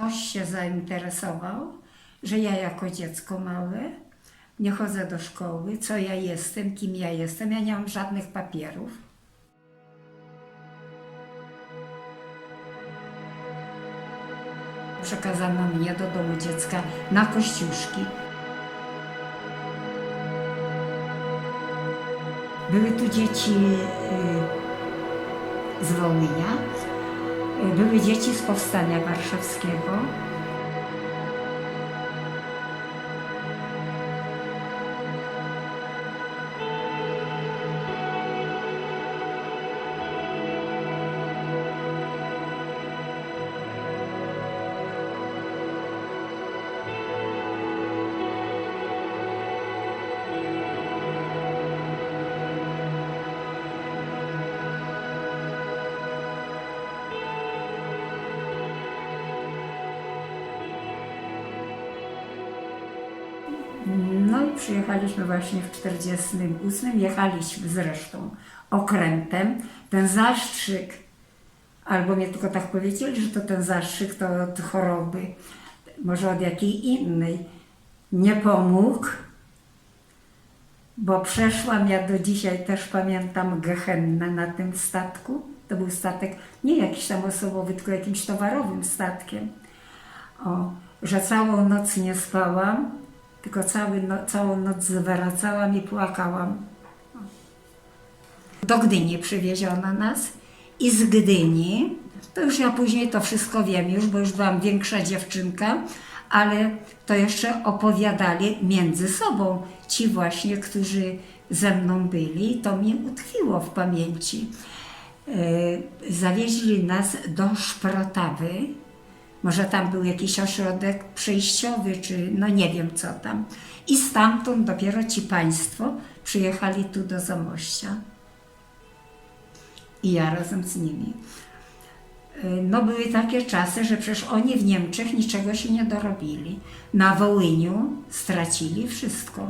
ktoś się zainteresował, że ja jako dziecko małe nie chodzę do szkoły, co ja jestem, kim ja jestem. Ja nie mam żadnych papierów. Przekazano mnie do domu dziecka na Kościuszki. Były tu dzieci z Wołynia, były dzieci z Powstania Warszawskiego. No i przyjechaliśmy właśnie w 1948, jechaliśmy zresztą okrętem. Ten zastrzyk, albo mnie tylko tak powiedzieli, że to ten zastrzyk to od choroby, może od jakiej innej, nie pomógł, bo przeszłam, ja do dzisiaj też pamiętam, Gehennę na tym statku. To był statek nie jakiś tam osobowy, tylko jakimś towarowym statkiem. Że całą noc nie spałam, tylko całą noc zwracałam i płakałam. Do Gdyni przywieziono nas i z Gdyni, to już ja później to wszystko wiem już, bo już byłam większa dziewczynka, ale to jeszcze opowiadali między sobą ci właśnie, którzy ze mną byli, to mi utkwiło w pamięci. Zawieźli nas do Szprotawy. Może tam był jakiś ośrodek przejściowy, czy no nie wiem co tam. I stamtąd dopiero ci państwo przyjechali tu do Zamościa. I ja razem z nimi. No były takie czasy, że przecież oni w Niemczech niczego się nie dorobili. Na Wołyniu stracili wszystko.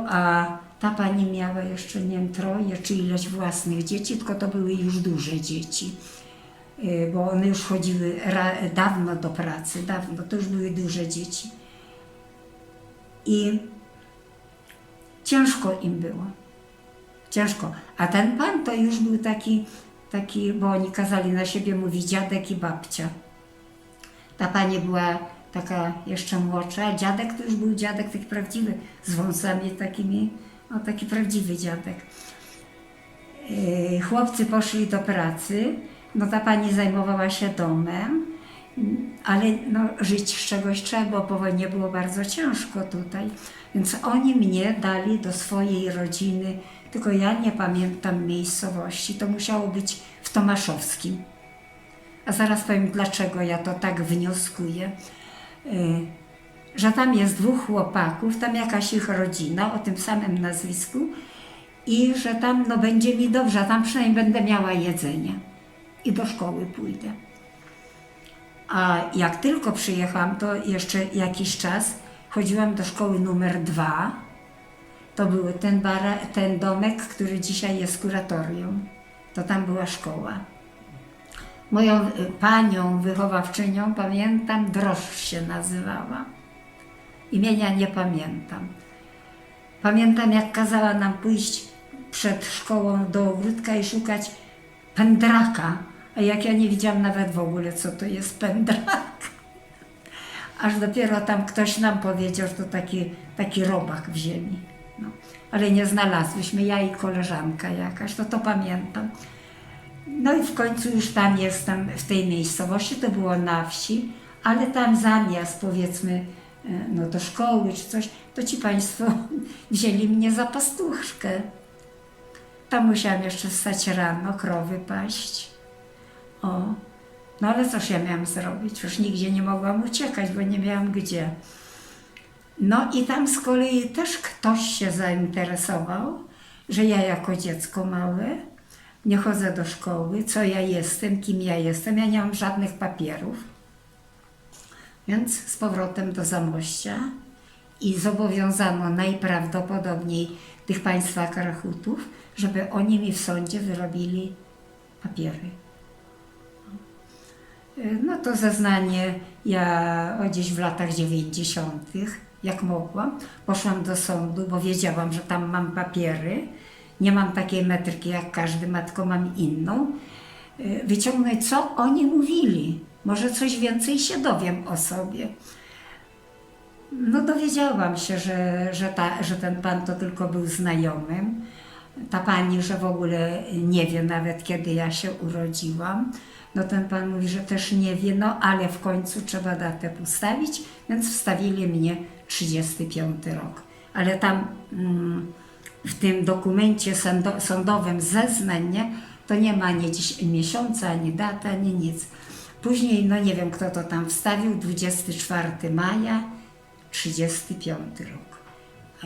A ta pani miała jeszcze, nie wiem, 3 czy ileś własnych dzieci, tylko to były już duże dzieci. Bo one już chodziły dawno do pracy, dawno, to już były duże dzieci. I ciężko im było, ciężko. A ten pan to już był taki, bo oni kazali na siebie mówić dziadek i babcia. Ta pani była taka jeszcze młodsza, a dziadek to już był dziadek taki prawdziwy, z wąsami takimi, taki prawdziwy dziadek. Chłopcy poszli do pracy. No ta pani zajmowała się domem, ale no, żyć z czegoś trzeba, bo po wojnie było bardzo ciężko tutaj. Więc oni mnie dali do swojej rodziny, tylko ja nie pamiętam miejscowości. To musiało być w Tomaszowskim. A zaraz powiem, dlaczego ja to tak wnioskuję. Że tam jest 2 chłopaków, tam jakaś ich rodzina o tym samym nazwisku i że tam no, będzie mi dobrze, a tam przynajmniej będę miała jedzenie. I do szkoły pójdę. A jak tylko przyjechałam, to jeszcze jakiś czas chodziłam do szkoły numer 2. To był ten domek, który dzisiaj jest kuratorium. To tam była szkoła. Moją panią wychowawczynią, pamiętam, Drożdż się nazywała. Imienia nie pamiętam. Pamiętam, jak kazała nam pójść przed szkołą do ogródka i szukać pędraka. A jak ja nie widziałam nawet w ogóle, co to jest pędrak. Aż dopiero tam ktoś nam powiedział, że to taki robak w ziemi. No. Ale nie znalazłyśmy, ja i koleżanka jakaś, to pamiętam. No i w końcu już tam jestem, w tej miejscowości, to było na wsi, ale tam zamiast, powiedzmy, no do szkoły czy coś, to ci państwo wzięli mnie za pastuszkę. Tam musiałam jeszcze wstać rano, krowy paść. No ale cóż ja miałam zrobić? Już nigdzie nie mogłam uciekać, bo nie miałam gdzie. No i tam z kolei też ktoś się zainteresował, że ja jako dziecko małe nie chodzę do szkoły, co ja jestem, kim ja jestem. Ja nie mam żadnych papierów. Więc z powrotem do Zamościa i zobowiązano najprawdopodobniej tych państwa Karachutów, żeby oni mi w sądzie wyrobili papiery. No to zeznanie ja gdzieś w latach 90., jak mogłam, poszłam do sądu, bo wiedziałam, że tam mam papiery. Nie mam takiej metryki jak każdy ma, tylko mam inną. Wyciągnąć, co oni mówili. Może coś więcej się dowiem o sobie. No dowiedziałam się, że ten pan to tylko był znajomym. Ta pani, że w ogóle nie wie nawet, kiedy ja się urodziłam. No ten pan mówi, że też nie wie, no ale w końcu trzeba datę postawić, więc wstawili mnie 35 rok. Ale tam w tym dokumencie sądowym zeznań, nie, to nie ma ani miesiąca, ani daty, ani nic. Później, no nie wiem kto to tam wstawił, 24 maja 35 rok.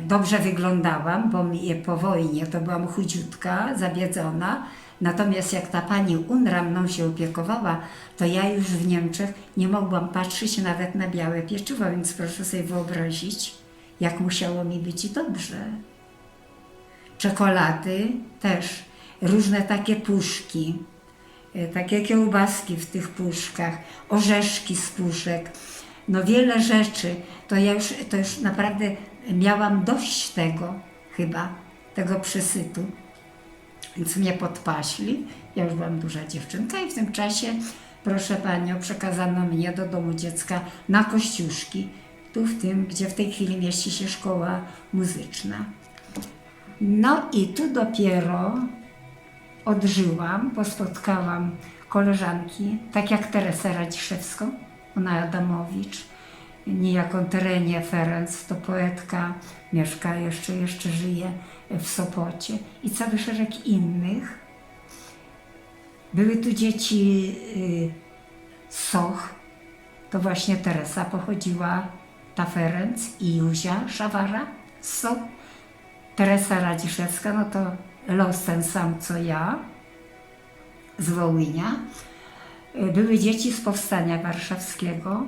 Dobrze wyglądałam, bo po wojnie to byłam chudziutka, zabiedzona. Natomiast jak ta pani UNRWA mną się opiekowała, to ja już w Niemczech nie mogłam patrzeć nawet na białe pieczywo, więc proszę sobie wyobrazić, jak musiało mi być dobrze. Czekolady też, różne takie puszki, takie kiełbaski w tych puszkach, orzeszki z puszek, no wiele rzeczy. To już naprawdę miałam dość tego chyba, tego przesytu. Więc mnie podpaśli, ja już byłam duża dziewczynka i w tym czasie, proszę panią, przekazano mnie do domu dziecka na Kościuszki, tu w tym, gdzie w tej chwili mieści się szkoła muzyczna. No i tu dopiero odżyłam, bo spotkałam koleżanki, tak jak Teresę Radziszewską, ona Adamowicz, niejaką Terenię Ferenc, to poetka, mieszka jeszcze żyje w Sopocie i cały szereg innych. Były tu dzieci z Soch, to właśnie Teresa pochodziła, ta Ferenc i Józia Szawara z Soch. Teresa Radziszewska, no to los ten sam co ja, z Wołynia. Były dzieci z Powstania Warszawskiego.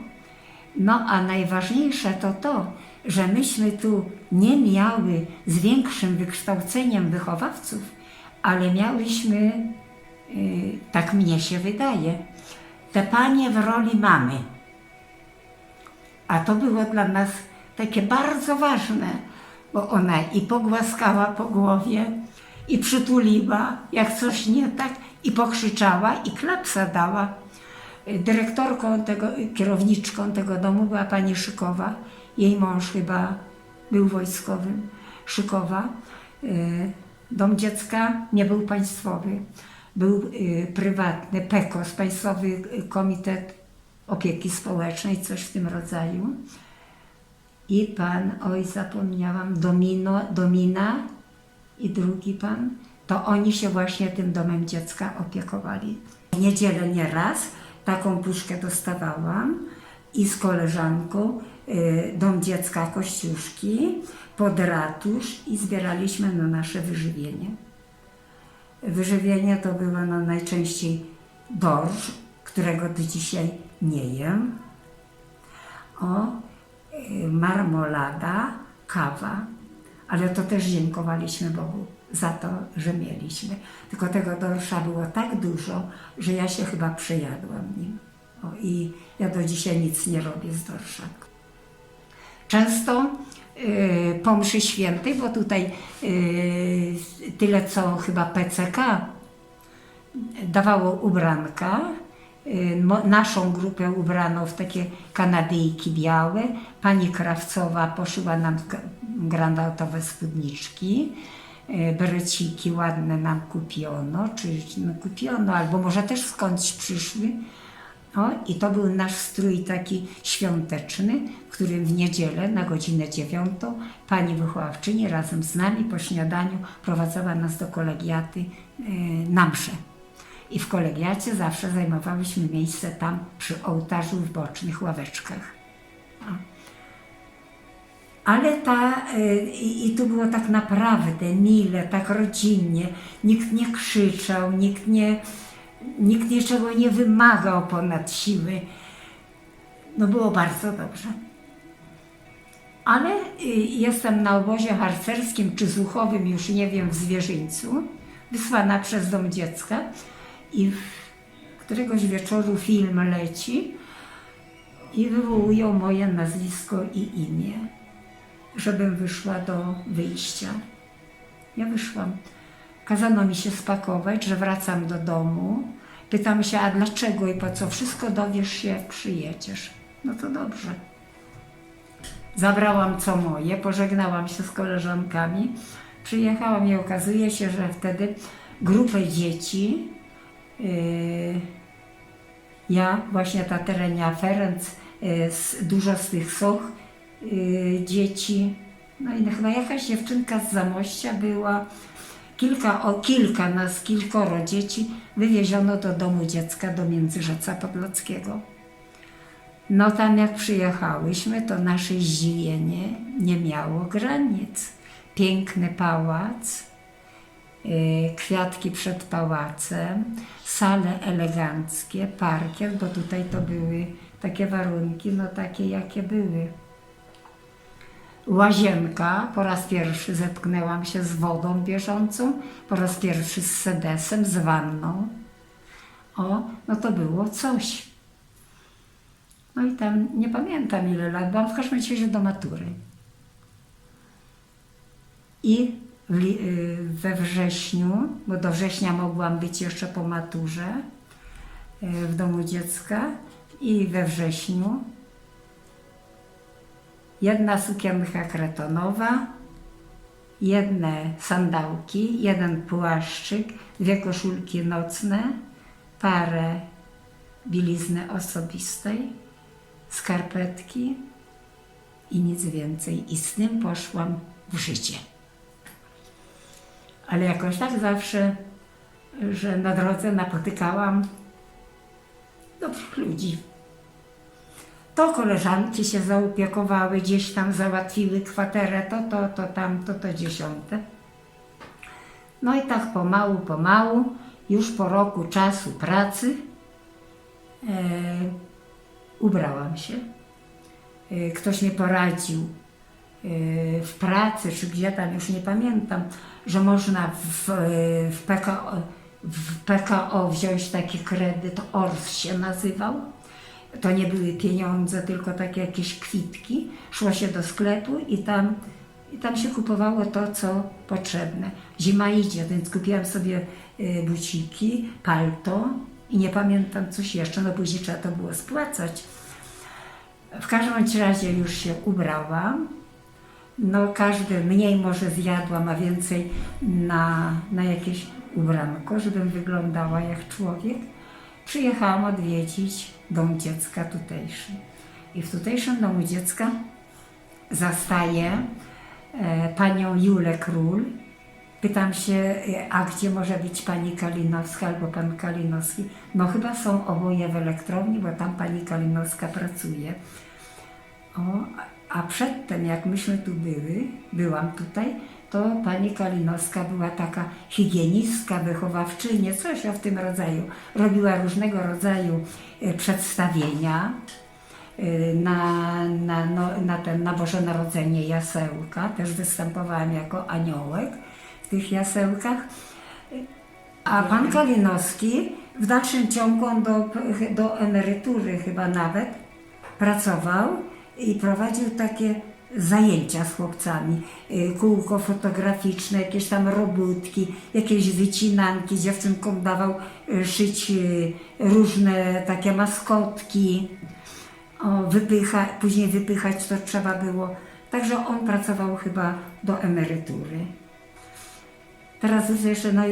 No a najważniejsze to, że myśmy tu nie miały z większym wykształceniem wychowawców, ale miałyśmy, tak mnie się wydaje, te panie w roli mamy. A to było dla nas takie bardzo ważne, bo ona i pogłaskała po głowie, i przytuliła, jak coś nie tak, i pokrzyczała, i klapsa dała. Dyrektorką kierowniczką tego domu była pani Szykowa. Jej mąż chyba był wojskowym. Szykowa. Dom dziecka nie był państwowy. Był prywatny, PEKOS, Państwowy Komitet Opieki Społecznej, coś w tym rodzaju. I pan, oj zapomniałam, Domina i drugi pan, to oni się właśnie tym domem dziecka opiekowali. W niedzielę nieraz taką puszkę dostawałam i z koleżanką dom dziecka Kościuszki pod ratusz i zbieraliśmy na nasze wyżywienie. Wyżywienie to było no, najczęściej dorsz, którego do dzisiaj nie jem. Marmolada, kawa, ale to też dziękowaliśmy Bogu za to, że mieliśmy. Tylko tego dorsza było tak dużo, że ja się chyba przejadłam nim. I ja do dzisiaj nic nie robię z dorsza. Często po mszy świętej, bo tutaj tyle co chyba PCK dawało ubranka, naszą grupę ubrano w takie kanadyjki białe. Pani Krawcowa poszyła nam granatowe spódniczki, bereciki ładne nam kupiono, albo może też skądś przyszły. I to był nasz strój taki świąteczny, w którym w niedzielę na godzinę 9 pani wychowawczyni razem z nami po śniadaniu prowadzała nas do kolegiaty na mszę. I w kolegiacie zawsze zajmowałyśmy miejsce tam przy ołtarzu w bocznych ławeczkach. Ale i tu było tak naprawdę mile, tak rodzinnie, nikt nie krzyczał, nikt niczego nie wymagał ponad siły. No było bardzo dobrze. Ale jestem na obozie harcerskim czy zuchowym, już nie wiem, w Zwierzyńcu, wysłana przez Dom Dziecka i Któregoś wieczoru film leci i wywołują moje nazwisko i imię, żebym wyszła do wyjścia. Ja wyszłam. Kazano mi się spakować, że wracam do domu. Pytam się, a dlaczego i po co? Wszystko dowiesz się, jak przyjedziesz. No to dobrze. Zabrałam co moje, pożegnałam się z koleżankami. Przyjechałam i okazuje się, że wtedy grupę dzieci, ja, właśnie ta Terenia Ferenc, dużo z tych soch dzieci, no i chyba jakaś dziewczynka z Zamościa była, kilkoro dzieci wywieziono do domu dziecka do Międzyrzeca Podlockiego. No tam jak przyjechałyśmy, to nasze zdziwienie nie miało granic. Piękny pałac, kwiatki przed pałacem, sale eleganckie, parkiet, bo tutaj to były takie warunki, no takie jakie były. Łazienka, po raz pierwszy zetknęłam się z wodą bieżącą, po raz pierwszy z sedesem, z wanną. O, no to było coś. No i tam nie pamiętam ile lat, byłam w każdym razie do matury. I we wrześniu, bo do września mogłam być jeszcze po maturze w domu dziecka, i we wrześniu jedna sukienka kretonowa, jedne sandałki, jeden płaszczyk, 2 koszulki nocne, parę bielizny osobistej, skarpetki i nic więcej. I z tym poszłam w życie. Ale jakoś tak zawsze, że na drodze napotykałam dobrych ludzi. To koleżanki się zaopiekowały, gdzieś tam załatwiły kwaterę, to 10. No i tak pomału, już po roku czasu pracy ubrałam się. Ktoś mi poradził w pracy, czy gdzie tam, już nie pamiętam, że można w PKO wziąć taki kredyt, ORS się nazywał. To nie były pieniądze, tylko takie jakieś kwitki. Szło się do sklepu i tam się kupowało to, co potrzebne. Zima idzie, więc kupiłam sobie buciki, palto i nie pamiętam coś jeszcze, no później trzeba to było spłacać. W każdym razie już się ubrałam. No każdy mniej może zjadłam, a więcej na jakieś ubranko, żebym wyglądała jak człowiek. Przyjechałam odwiedzić dom dziecka tutejszy. I w tutejszym domu dziecka zastaję panią Julę Król. Pytam się, a gdzie może być pani Kalinowska albo pan Kalinowski? No chyba są oboje w elektrowni, bo tam pani Kalinowska pracuje. O, a przedtem, jak myśmy tu byłam tutaj, to pani Kalinowska była taka higienistka, wychowawczyni, coś o w tym rodzaju. Robiła różnego rodzaju przedstawienia na Boże Narodzenie jasełka. Też występowałam jako aniołek w tych jasełkach. A pan Kalinowski w dalszym ciągu on do emerytury chyba nawet pracował i prowadził takie zajęcia z chłopcami, kółko fotograficzne, jakieś tam robótki, jakieś wycinanki, dziewczynkom dawał szyć różne takie maskotki, później wypychać to trzeba było. Także on pracował chyba do emerytury. Teraz jeszcze, no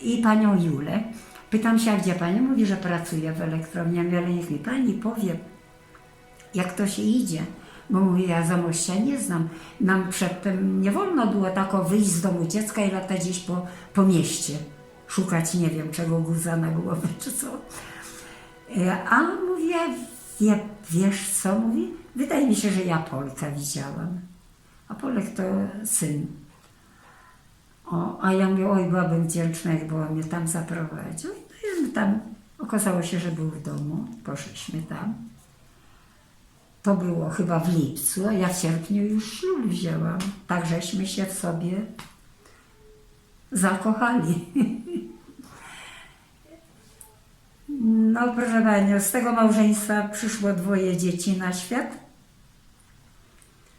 i panią Julę. Pytam się, a gdzie pani? Mówi, że pracuje w elektrowni, ale niech mi pani powie, jak to się idzie. Bo mówię, ja Zamościa nie znam. Nam przedtem nie wolno było tak wyjść z domu dziecka i latać gdzieś po mieście. Szukać, nie wiem, czego guza na głowę, czy co. A mówię, wiesz co? Mówi, wydaje mi się, że ja Polka widziałam. A Polek to syn. A ja mówię, oj, byłabym wdzięczna, jakby on mnie tam zaprowadził. No i tam okazało się, że był w domu. Poszliśmy tam. To było chyba w lipcu, a ja w sierpniu już ślub wzięłam. Tak żeśmy się w sobie zakochali. No proszę Panią, z tego małżeństwa przyszło 2 dzieci na świat.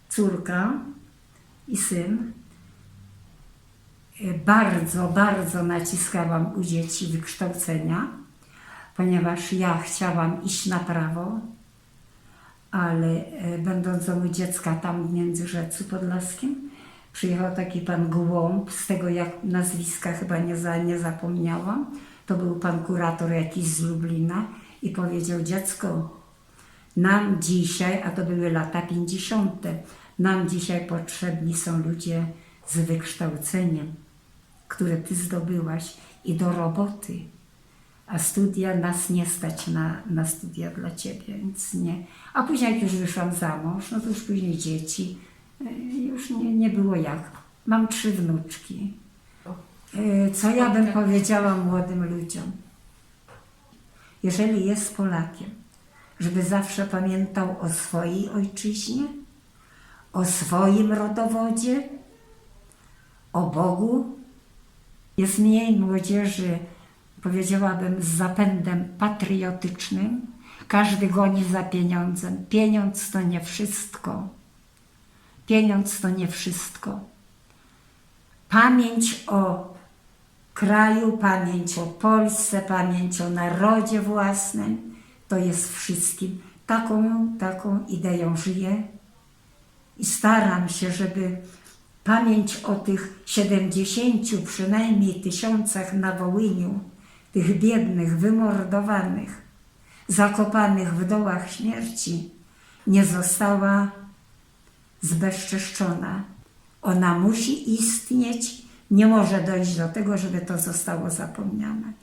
Córka i syn. Bardzo, bardzo naciskałam u dzieci wykształcenia, ponieważ ja chciałam iść na prawo, ale będąc u dziecka tam w Międzyrzecu Podlaskim, przyjechał taki pan Głąb, z tego jak nazwiska chyba nie zapomniałam, to był pan kurator jakiś z Lublina i powiedział: dziecko, nam dzisiaj, a to były lata 50., nam dzisiaj potrzebni są ludzie z wykształceniem, które ty zdobyłaś i do roboty. A studia nas nie stać na studia dla ciebie, więc nie. A później jak już wyszłam za mąż, no to już później dzieci, już nie było jak. Mam 3 wnuczki. Co ja bym powiedziała młodym ludziom? Jeżeli jest Polakiem, żeby zawsze pamiętał o swojej ojczyźnie, o swoim rodowodzie, o Bogu. Jest mniej młodzieży, powiedziałabym, z zapędem patriotycznym. Każdy goni za pieniądzem. Pieniądz to nie wszystko. Pieniądz to nie wszystko. Pamięć o kraju, pamięć o Polsce, pamięć o narodzie własnym, to jest wszystkim. Taką ideą żyję i staram się, żeby pamięć o tych 70 przynajmniej tysiącach na Wołyniu, tych biednych, wymordowanych, zakopanych w dołach śmierci, nie została zbezczeszczona. Ona musi istnieć, nie może dojść do tego, żeby to zostało zapomniane.